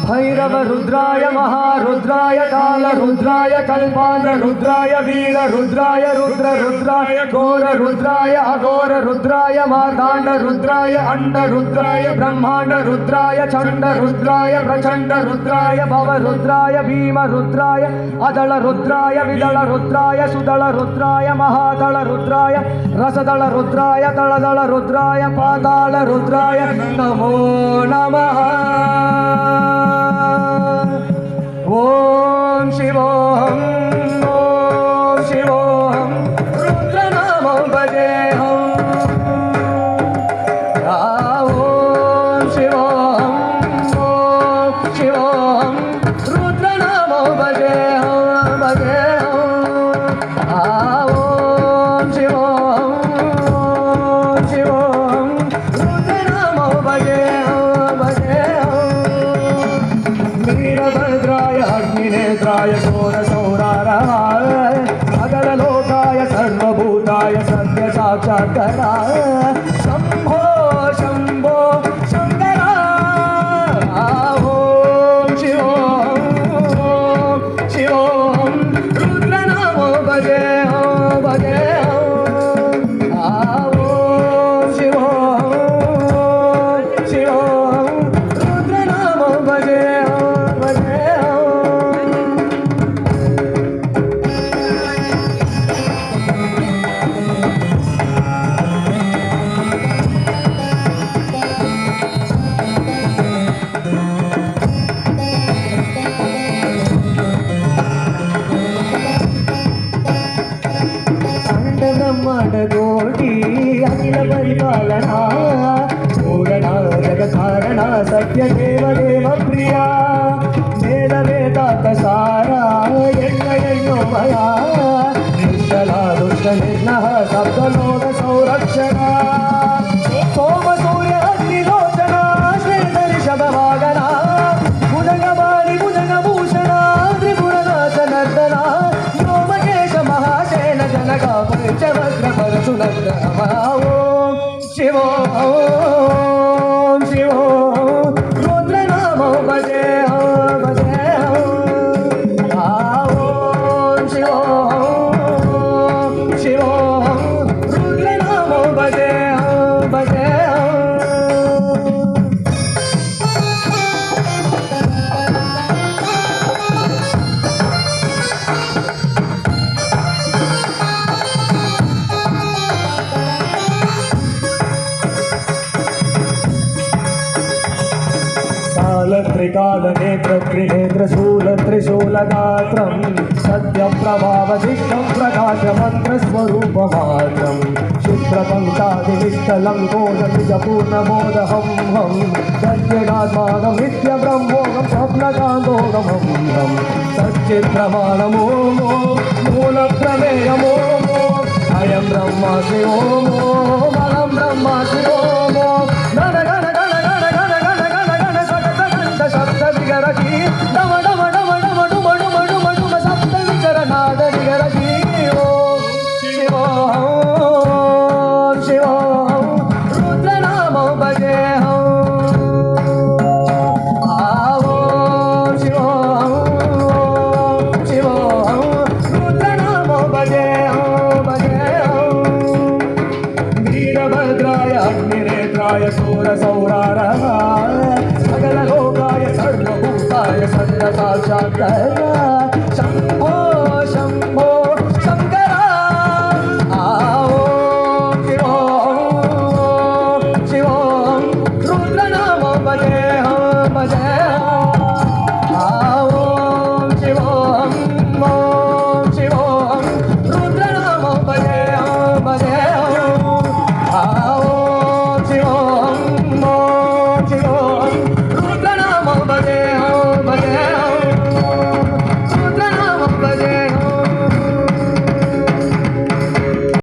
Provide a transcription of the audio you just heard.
भैरव रुद्राय महारुद्राय काल रुद्राय कल्पांत रुद्राय वीर रुद्राय रुद्र रुद्राय घोर रुद्राय अघोर रुद्राय मार्तांड रुद्राय अंड रुद्राय ब्रह्मांड रुद्राय चंड रुद्राय प्रचंड रुद्राय भव रुद्राय भीम रुद्राय अदल रुद्राय विदल रुद्राय सुदल रुद्राय महादल रुद्राय रसदल रुद्राय दलदल रुद्राय पाताल रुद्राय नमो नमः। ओम शिवोहम रुद्र नामो भजेहम। ओम शिवोहम रुद्र नामो भजेहम ओम शिवोहम रुद्र नामो भजेहम वीरभद्राय अग्निनेत्राय घोरसौराराय अगललोकाय सर्वभूताय सत्य साक्षात्काराय शंभो शंभो शंकरा। ओम शिवोहम रुद्र नामो भजेहम ओम शिवोहम रुद्र नामो भजेहम। ब्रह्मांडकोटि अखिल परिपालना पूरणा जगत्कारणा सत्य देव देव प्रिया वेद वेदांत सारा यज्ञ मया निश्चला दुष्ट निर्णः सप्तलोक संरक्षणा सोम सूर्य अग्निलोचना श्वेत ऋषभ वागना भुजगमाली भुजगभूषणा त्रिपुरनाथ नर्दना व्योमकेश महासेन जनका पंचवक्र परशुनंद। ओम शिवो रुद्र नामो भजेहम ओम शिवो रुद्र नामो भजेहम त्रिकाल नेत्र त्रिनेत्र शूल त्रिशूलगात्रं सत्यप्रभावधिष्ठं प्रकाश मंत्र स्वरूप मात्रं क्षिप्रपंचादिविष्टलं कोशबीजपूर्णमोदहं हम सत्यनात्मानं नित्य ब्रह्मोगं स्वप्नकान्तोगं हम सच्चित्प्रमाणमो मूलप्रमेयमो अयं ब्रह्मास्मि ओम अहं ब्रह्मास्मि ओम गण गण गण गण गण गण गण गण शब्द विगरजी डम डम डम डम डुम डुम डुम डुम शब्द विचर नाद विगरजी। ओम शिवोहम रुद्र नामो भजेहम ओम शिवोहम रुद्र नामो भजेहम वीरभद्राय अग्निनेत्राय शूरसौराराय सकललोकाय सर्वभूताय सत्य साक्षात्काराय शंभो शंभो शंकरा। ओम शिवोहम रुद्र नामो भजेहम ओम शिवोहम रुद्र नामो भजेहम ओम शिवोहम